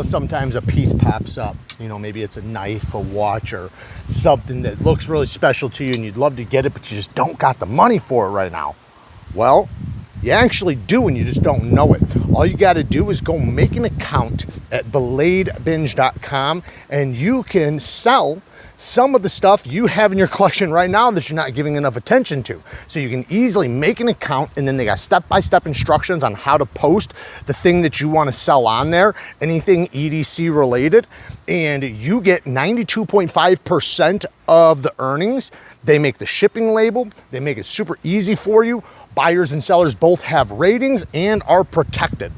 know, sometimes a piece pops up, you know, maybe it's a knife, a watch, or something that looks really special to you and you'd love to get it, but you just don't got the money for it right now. Well, you actually do, and you just don't know it. All you got to do is go make an account at bladebinge.com, and you can sell some of the stuff you have in your collection right now that you're not giving enough attention to. So you can easily make an account, and then they got step-by-step instructions on how to post the thing that you want to sell on there, anything EDC related, and you get 92.5% of the earnings. They make the shipping label, they make it super easy for you. Buyers and sellers both have ratings and are protected.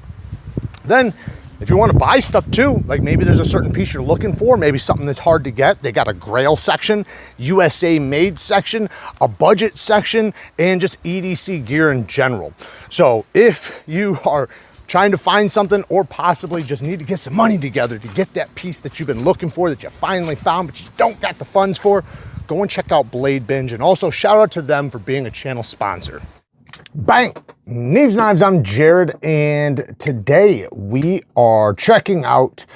Then if you want to buy stuff too, like maybe there's a certain piece you're looking for, maybe something that's hard to get, they got a Grail section, USA made section, a budget section, and just EDC gear in general. So if you are trying to find something, or possibly just need to get some money together to get that piece that you've been looking for, that you finally found but you don't got the funds for, go and check out Blade Binge. And also shout out to them for being a channel sponsor. Bang! Neeves Knives, I'm Jared, and today we are checking out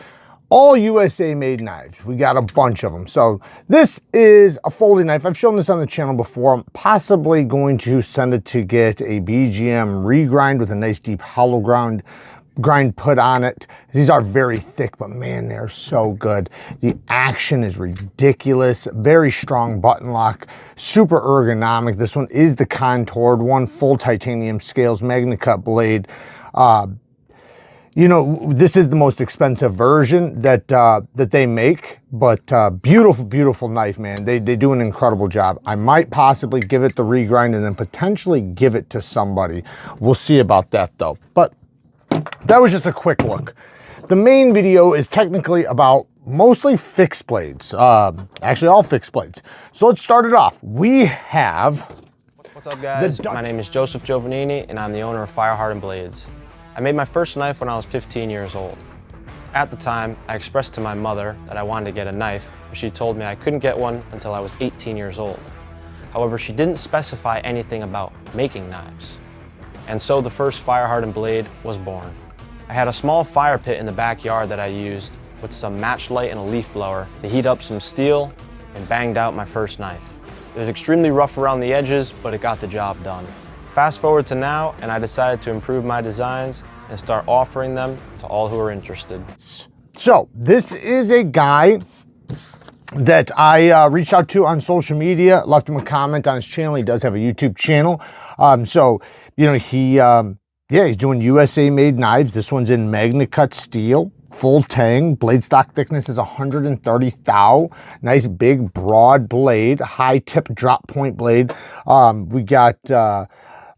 all USA made knives. We got a bunch of them. So this is a folding knife. I've shown this on the channel before. I'm possibly going to send it to get a BGM regrind with a nice deep hollow grind put on it. These are very thick, but man, they're so good. The action is ridiculous. Very strong button lock, super ergonomic. This one is the contoured one, full titanium scales, magna cut blade. You know, this is the most expensive version that that they make, but beautiful, beautiful knife, man. They do an incredible job. I might possibly give it the regrind and then potentially give it to somebody. We'll see about that though. But that was just a quick look. The main video is technically about mostly fixed blades, actually all fixed blades. So let's start it off. We have... What's up guys? My name is Joseph Giovannini and I'm the owner of Fire Hardened Blades. I made my first knife when I was 15 years old. At the time, I expressed to my mother that I wanted to get a knife, but she told me I couldn't get one until I was 18 years old. However, she didn't specify anything about making knives. And so the first Fire Hardened blade was born. I had a small fire pit in the backyard that I used with some match light and a leaf blower to heat up some steel and banged out my first knife. It was extremely rough around the edges, but it got the job done. Fast forward to now, and I decided to improve my designs and start offering them to all who are interested. So this is a guy that I reached out to on social media, left him a comment on his channel. He does have a YouTube channel. So, you know, he's doing USA made knives. This one's in magna cut steel, full tang. Blade stock thickness is 130 thou. Nice big broad blade, high tip drop point blade. We got a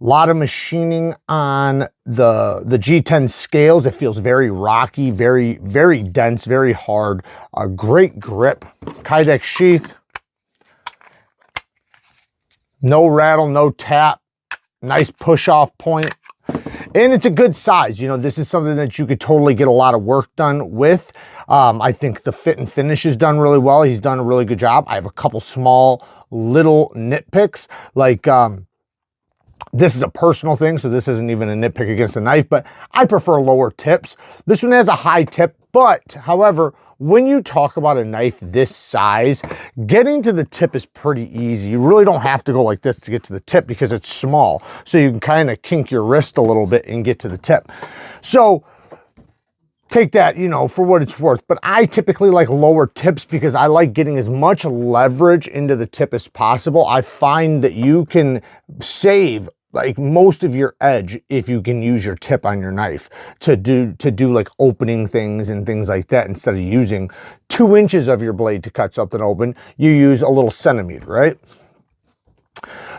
lot of machining on the G10 scales. It feels very rocky, very, very dense, very hard. A great grip. Kydex sheath. No rattle, no tap. Nice push off point. And it's a good size. You know, this is something that you could totally get a lot of work done with. I think the fit and finish is done really well. He's done a really good job. I have a couple small little nitpicks, like this is a personal thing, so this isn't even a nitpick against the knife, but I prefer lower tips. This one has a high tip, but however, when you talk about a knife this size, getting to the tip is pretty easy. You really don't have to go like this to get to the tip because it's small. So you can kind of kink your wrist a little bit and get to the tip. So take that, you know, for what it's worth. But I typically like lower tips because I like getting as much leverage into the tip as possible. I find that you can save like most of your edge if you can use your tip on your knife to do like opening things and things like that. Instead of using 2 inches of your blade to cut something open, you use a little centimeter, right?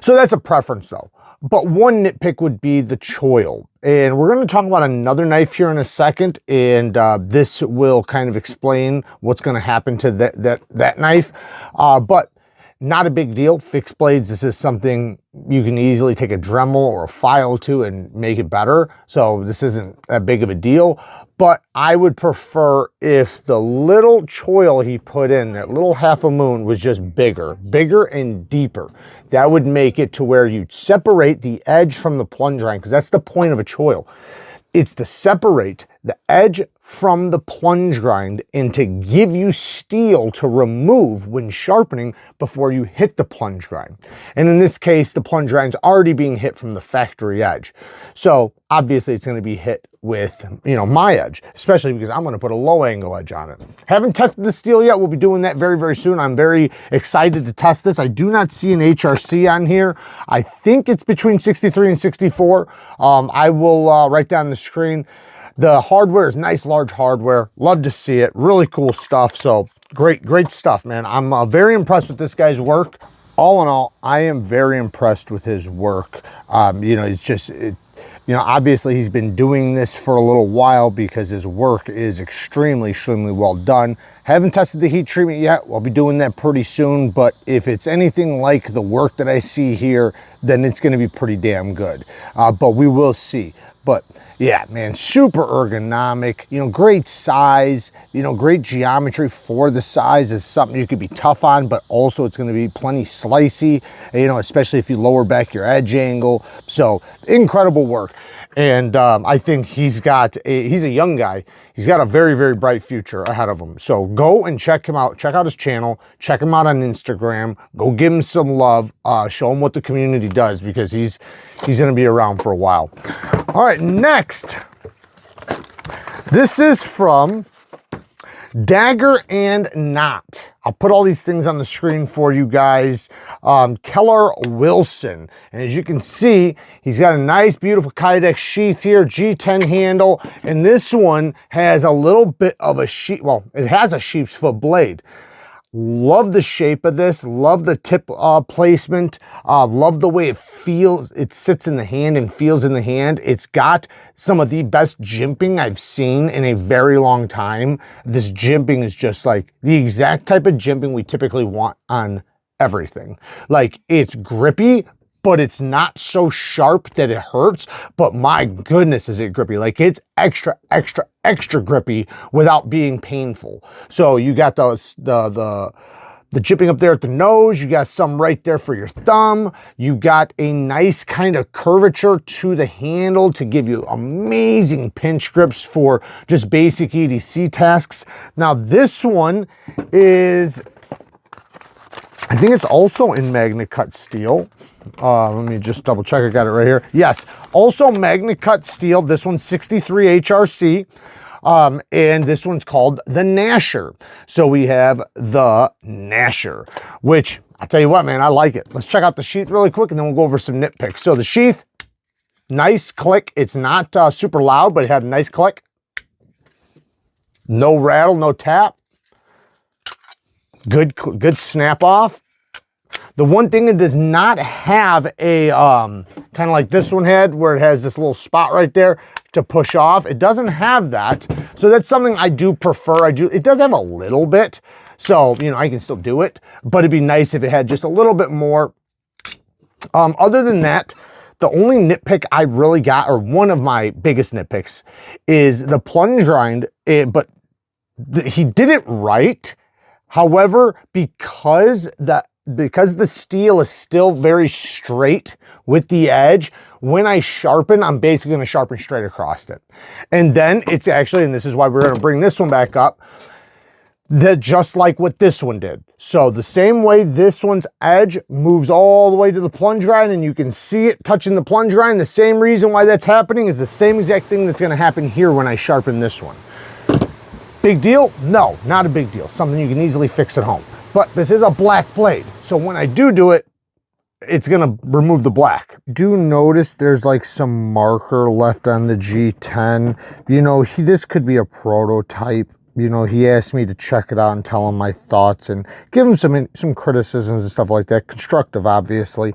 So that's a preference though. But one nitpick would be the choil. And we're going to talk about another knife here in a second, and this will kind of explain what's going to happen to that knife. But not a big deal. Fixed blades, this is something you can easily take a Dremel or a file to and make it better. So this isn't that big of a deal. But I would prefer if the little choil he put in, that little half a moon, was just bigger and deeper. That would make it to where you'd separate the edge from the plunge line, because that's the point of a choil. It's to separate the edge from the plunge grind and to give you steel to remove when sharpening before you hit the plunge grind. And in this case, the plunge grind's already being hit from the factory edge. So obviously it's going to be hit with, you know, my edge, especially because I'm going to put a low angle edge on it. Haven't tested the steel yet. We'll be doing that very, very soon. I'm very excited to test this. I do not see an HRC on here. I think it's between 63 and 64. I will write down the screen. The hardware is nice, large hardware. Love to see it. Really cool stuff. So great, great stuff, man. I'm very impressed with this guy's work. All in all, I am very impressed with his work. You know, it's just, you know, obviously he's been doing this for a little while because his work is extremely, extremely well done. Haven't tested the heat treatment yet. We'll be doing that pretty soon. But if it's anything like the work that I see here, then it's going to be pretty damn good. But we will see. But yeah, man, super ergonomic, you know, great size, you know, great geometry for the size is something you could be tough on, but also it's going to be plenty slicey, you know, especially if you lower back your edge angle. So incredible work. And I think he's a young guy. He's got a very, very bright future ahead of him. So go and check him out. Check out his channel. Check him out on Instagram. Go give him some love. Show him what the community does because he's going to be around for a while. All right, next. This is from Dagger and Knot. I'll put all these things on the screen for you guys. Keller Wilson. And as you can see, he's got a nice, beautiful Kydex sheath here, G10 handle. And this one has a little bit of a sheep, well, it has a sheep's foot blade. Love the shape of this. Love the tip placement. Love the way it feels. It sits in the hand and feels in the hand. It's got some of the best jimping I've seen in a very long time. This jimping is just like the exact type of jimping we typically want on everything. Like, it's grippy, but it's not so sharp that it hurts. But my goodness, is it grippy. Like, it's extra, extra, extra grippy without being painful. So you got the jimping up there at the nose. You got some right there for your thumb. You got a nice kind of curvature to the handle to give you amazing pinch grips for just basic EDC tasks. Now this one is, I think it's also in magnet cut steel. Let me just double check. I got it right here. Yes, also magnet cut steel. This one's 63 HRC. And this one's called the Gnasher. So we have the Gnasher, which I'll tell you what, man, I like it. Let's check out the sheath really quick and then we'll go over some nitpicks. So the sheath, nice click. It's not super loud, but it had a nice click. No rattle, no tap. Good snap off. The one thing it does not have a kind of like this one had, where it has this little spot right there to push off. It doesn't have that. So that's something I do prefer. It does have a little bit. So, you know, I can still do it, but it'd be nice if it had just a little bit more. Other than that, the only nitpick I really got, or one of my biggest nitpicks, is the plunge grind. But he did it right. However, because the steel is still very straight with the edge, when I sharpen, I'm basically going to sharpen straight across it. And then it's actually, and this is why we're going to bring this one back up, that just like what this one did. So the same way this one's edge moves all the way to the plunge grind and you can see it touching the plunge grind, the same reason why that's happening is the same exact thing that's going to happen here when I sharpen this one. Big deal? No, not a big deal. Something you can easily fix at home. But this is a black blade. So when I do it, it's gonna remove the black. Do notice there's like some marker left on the G10. You know, this could be a prototype. You know, he asked me to check it out and tell him my thoughts and give him some criticisms and stuff like that. Constructive, obviously.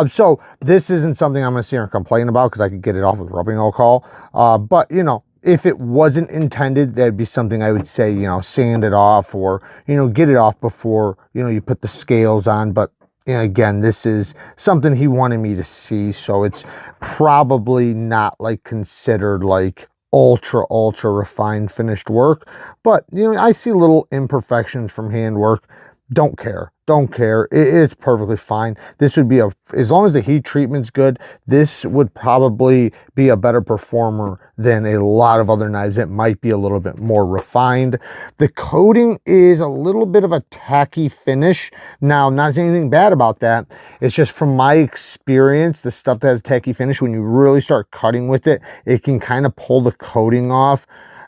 So this isn't something I'm gonna sit here and complain about because I could get it off with rubbing alcohol. But you know, if it wasn't intended, that'd be something I would say, you know, sand it off or, you know, get it off before, you know, you put the scales on. But you know, again, this is something he wanted me to see. So it's probably not like considered like ultra refined finished work. But, you know, I see little imperfections from handwork. don't care. Don't care. It's perfectly fine. This would be as long as the heat treatment's good, this would probably be a better performer than a lot of other knives that might be a little bit more refined. The coating is a little bit of a tacky finish. Now, not saying anything bad about that. It's just from my experience, the stuff that has tacky finish, when you really start cutting with it, it can kind of pull the coating off.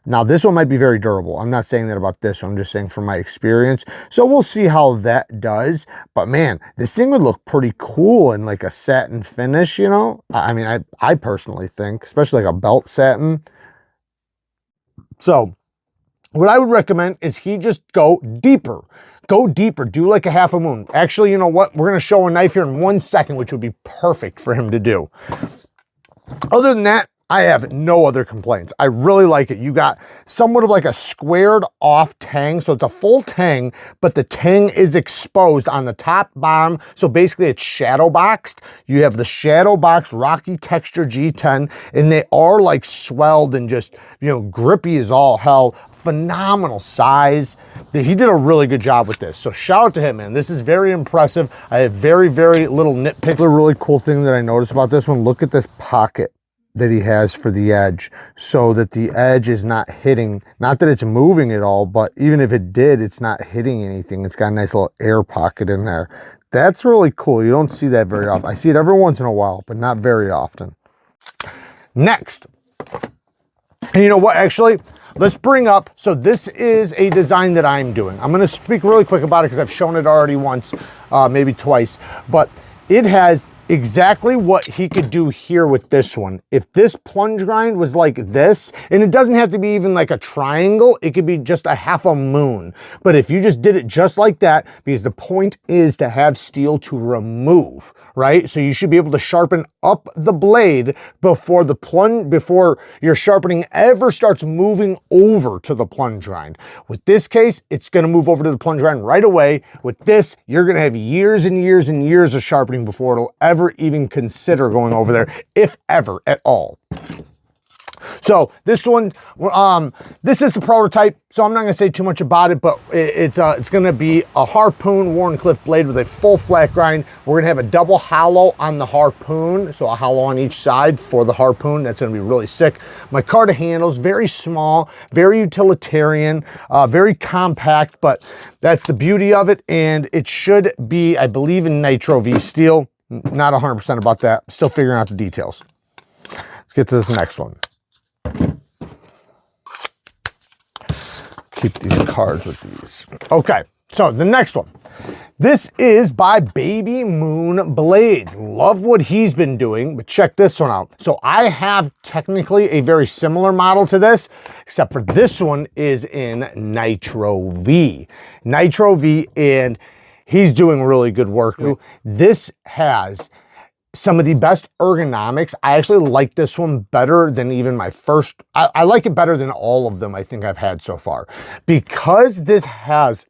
Now, this one might be very durable. I'm not saying that about this one. I'm just saying from my experience. So we'll see how that does. But man, this thing would look pretty cool in like a satin finish, you know? I mean, I personally think, especially like a belt satin. So what I would recommend is he just go deeper. Go deeper, do like a half a moon. Actually, you know what? We're gonna show a knife here in 1 second, which would be perfect for him to do. Other than that, I have no other complaints. I really like it. You got somewhat of like a squared off tang. So it's a full tang, but the tang is exposed on the top, bottom. So basically it's shadow boxed. You have the shadow box Rocky Texture G10, and they are like swelled and just, you know, grippy as all hell. Phenomenal size. He did a really good job with this. So shout out to him, man. This is very impressive. I have very, very little nitpicks. The really cool thing that I noticed about this one, look at this pocket that he has for the edge, so that the edge is not hitting, not that it's moving at all, but even if it did, it's not hitting anything. It's got a nice little air pocket in there. That's really cool. You don't see that very often. I see it every once in a while, but not very often. Next, and you know what, actually, let's bring up, so this is a design that I'm doing. I'm gonna speak really quick about it because I've shown it already once, maybe twice, but it has exactly what he could do here with this one. If this plunge grind was like this, and it doesn't have to be even like a triangle, it could be just a half a moon. But if you just did it just like that, because the point is to have steel to remove, right? So you should be able to sharpen up the blade before the plunge, before your sharpening ever starts moving over to the plunge grind. With this case, it's gonna move over to the plunge grind right away. With this, you're gonna have years and years and years of sharpening before it'll ever even consider going over there, if ever at all. So this one, this is the prototype, so I'm not gonna say too much about it, but it's gonna be a harpoon Wharncliffe blade with a full flat grind. We're gonna have a double hollow on the harpoon, so a hollow on each side for the harpoon. That's gonna be really sick. Micarta handles, very small, very utilitarian, very compact, but that's the beauty of it, and it should be, I believe, in Nitro V steel. Not 100% about that, still figuring out the details. Let's get to this next one. Keep these cards with these. Okay, so the next one. This is by Baby Moon Blades. Love what he's been doing, but check this one out. So I have technically a very similar model to this, except for this one is in Nitro V. Nitro V, and he's doing really good work. This has some of the best ergonomics. I actually like this one better than even my first. I like it better than all of them I think I've had so far, because this has,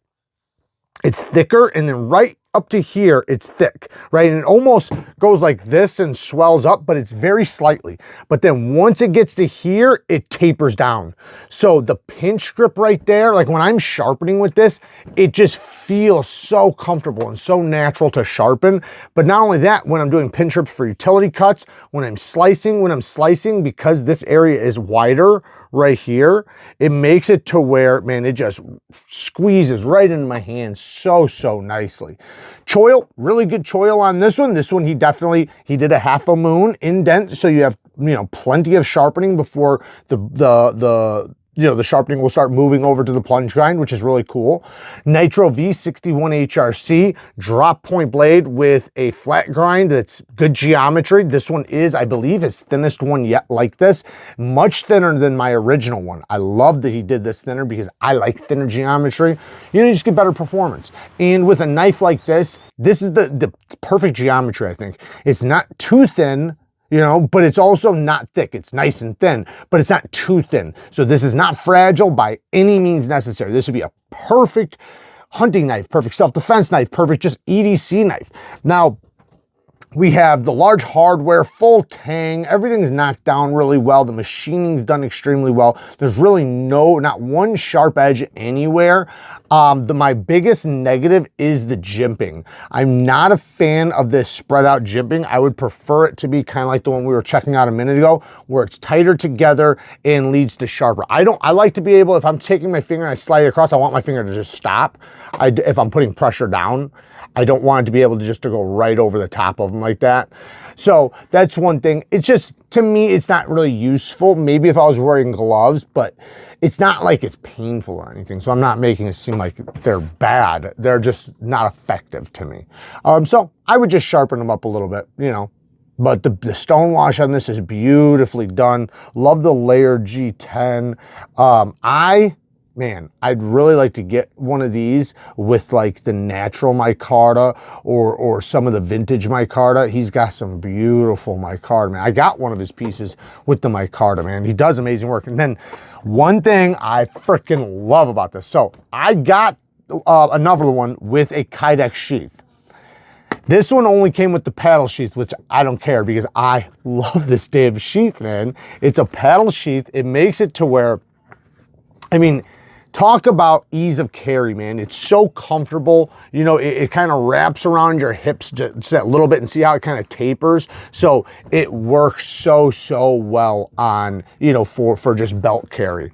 it's thicker, and then right up to here, it's thick, right? And it almost goes like this and swells up, but it's very slightly. But then once it gets to here, it tapers down. So the pinch grip right there, like when I'm sharpening with this, it just feels so comfortable and so natural to sharpen. But not only that, when I'm doing pinch grips for utility cuts, when I'm slicing, because this area is wider right here, it makes it to where, man, it just squeezes right into my hand so nicely. Choil, really good choil on this one. This one, he did a half a moon indent, so you have, you know, plenty of sharpening before the sharpening will start moving over to the plunge grind, which is really cool. Nitro V61 HRC, drop point blade with a flat grind that's good geometry. This one is, I believe, his thinnest one yet like this. Much thinner than my original one. I love that he did this thinner because I like thinner geometry. You know, you just get better performance. And with a knife like this, this is the perfect geometry, I think. It's not too thin, you know, but it's also not thick. It's nice and thin, but it's not too thin. So this is not fragile by any means necessary. This would be a perfect hunting knife, perfect self-defense knife, perfect just EDC knife. Now, We have the large hardware, full tang, everything's knocked down really well. The machining's done extremely well. There's really not one sharp edge anywhere. My biggest negative is the jimping. I'm not a fan of this spread out jimping. I would prefer it to be kind of like the one we were checking out a minute ago, where it's tighter together and leads to sharper. I like to be able, if I'm taking my finger and I slide it across, I want my finger to just stop. If I'm putting pressure down, I don't want it to be able to go right over the top of them like that. So that's one thing. It's just, to me, it's not really useful. Maybe if I was wearing gloves, but it's not like it's painful or anything. So I'm not making it seem like they're bad. They're just not effective to me. So I would just sharpen them up a little bit, you know. But the stone wash on this is beautifully done. Love the layer G10. Man, I'd really like to get one of these with like the natural micarta or some of the vintage micarta. He's got some beautiful micarta, man. I got one of his pieces with the micarta, man. He does amazing work. And then one thing I freaking love about this. So I got another one with a Kydex sheath. This one only came with the paddle sheath, which I don't care because I love this damn sheath, man. It's a paddle sheath. It makes it to where, I mean, talk about ease of carry, man. It's so comfortable. You know, it kind of wraps around your hips just that little bit, and see how it kind of tapers. So it works so well on, you know, for just belt carry.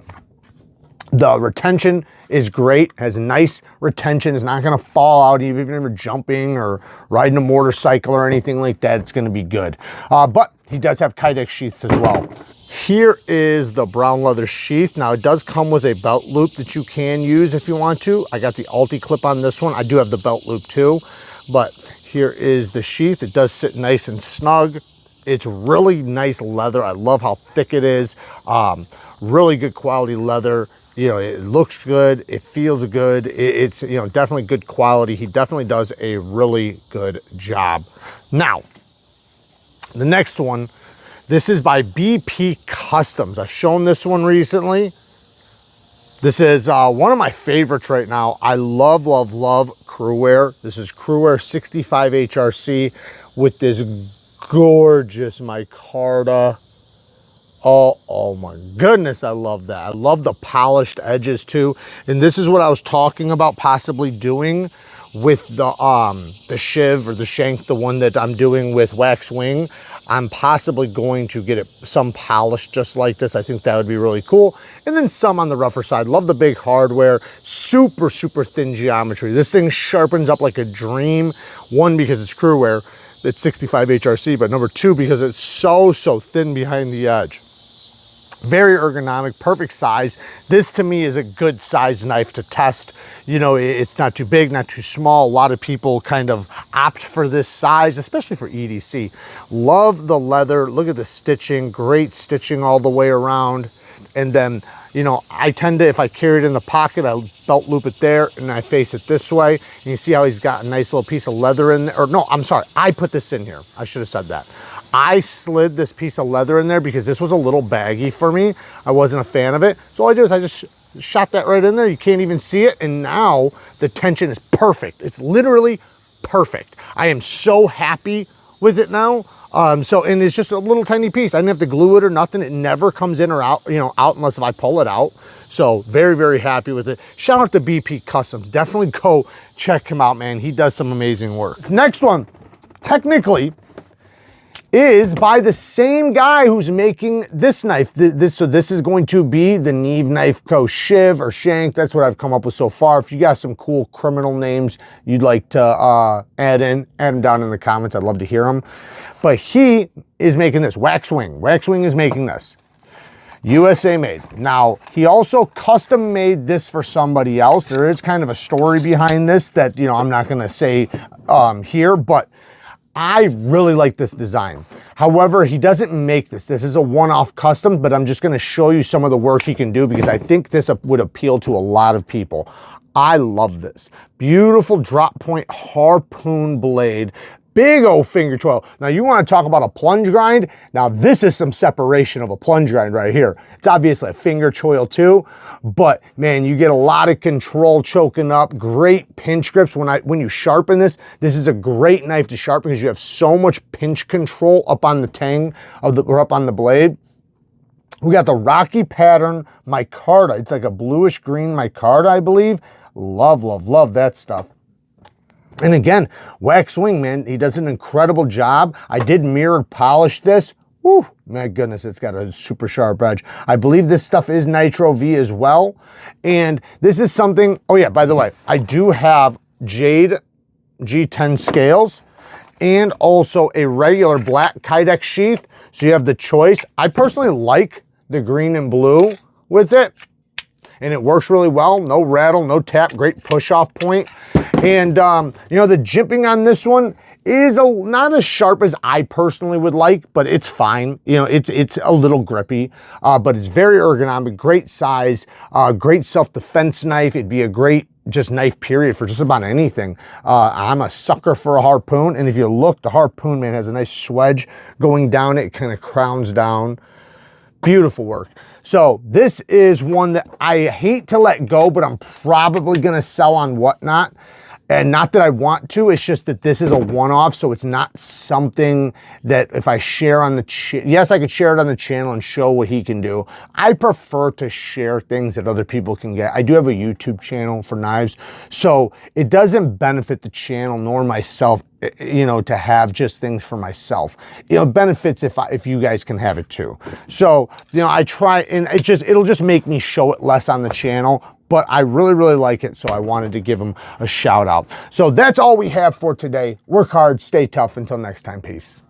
The retention is great, has nice retention. It's not gonna fall out even if you're jumping or riding a motorcycle or anything like that. It's gonna be good. But he does have Kydex sheaths as well. Here is the brown leather sheath. Now it does come with a belt loop that you can use if you want to. I got the Alti clip on this one. I do have the belt loop too, but here is the sheath. It does sit nice and snug. It's really nice leather. I love how thick it is. Really good quality leather. You know, it looks good, it feels good, it's, you know, definitely good quality. He definitely does a really good job. Now, the next one, this is by BP Customs. I've shown this one recently. This is one of my favorites right now. I love crew wear. This is crew wear 65 HRC with this gorgeous micarta. Oh my goodness, I love that. I love the polished edges too. And this is what I was talking about possibly doing with the shiv or the shank, the one that I'm doing with Waxwing. I'm possibly going to get it some polished just like this. I think that would be really cool. And then some on the rougher side. Love the big hardware, super thin geometry. This thing sharpens up like a dream. One, because it's crew wear, it's 65 HRC, but number two, because it's so thin behind the edge. Very ergonomic, perfect size. This to me is a good size knife to test. You know, it's not too big, not too small. A lot of people kind of opt for this size, especially for EDC. Love the leather. Look at the stitching, great stitching all the way around. And then, you know, I tend to, if I carry it in the pocket, I belt loop it there and I face it this way. And you see how he's got a nice little piece of leather in there. Or no, I'm sorry, I put this in here. I should have said that. I slid this piece of leather in there because this was a little baggy for me. I wasn't a fan of it. So all I did is I just shot that right in there. You can't even see it. And now the tension is perfect. It's literally perfect. I am so happy with it now. And it's just a little tiny piece. I didn't have to glue it or nothing. It never comes in or out, you know, out unless if I pull it out. So very happy with it. Shout out to BP Customs. Definitely go check him out, man. He does some amazing work. The next one, technically, is by the same guy who's making this knife. So this is going to be the Neve Knife Co. Shiv or Shank. That's what I've come up with so far. If you got some cool criminal names you'd like to add them down in the comments. I'd love to hear them. But he is making this, Waxwing. Waxwing is making this. USA made. Now, he also custom made this for somebody else. There is kind of a story behind this that, you know, I'm not gonna say here, but I really like this design. However, he doesn't make this. This is a one-off custom, but I'm just gonna show you some of the work he can do because I think this would appeal to a lot of people. I love this. Beautiful drop point harpoon blade. big old finger twirl. Now you want to talk about a plunge grind? Now this is some separation of a plunge grind right here. It's obviously a finger twirl too, but man, you get a lot of control choking up, great pinch grips. When you sharpen this is a great knife to sharpen because you have so much pinch control up on the tang or up on the blade. We got the Rocky Pattern micarta. It's like a bluish green micarta, I believe. Love, love, love that stuff. And again, Waxwing, man, he does an incredible job. I did mirror polish this. Woo, my goodness, it's got a super sharp edge. I believe this stuff is Nitro V as well. And this is something, oh yeah, by the way, I do have Jade G10 scales and also a regular black Kydex sheath. So you have the choice. I personally like the green and blue with it, and it works really well. No rattle, no tap, great push off point. And you know, the jimping on this one is not as sharp as I personally would like, but it's fine. You know, it's a little grippy, but it's very ergonomic, great size, great self-defense knife. It'd be a great just knife period for just about anything. I'm a sucker for a harpoon, and if you look, the harpoon, man, has a nice swedge going down it. It kind of crowns down. Beautiful work. So this is one that I hate to let go, but I'm probably gonna sell on Whatnot. And not that I want to, it's just that this is a one-off, so it's not something that if I share on the yes, I could share it on the channel and show what he can do. I prefer to share things that other people can get. I do have a YouTube channel for knives, so it doesn't benefit the channel nor myself, you know, to have just things for myself. You know, it benefits if you guys can have it too. So, you know, I try, and it'll just make me show it less on the channel, but I really, really like it, so I wanted to give him a shout out. So that's all we have for today. Work hard, stay tough. Until next time, peace.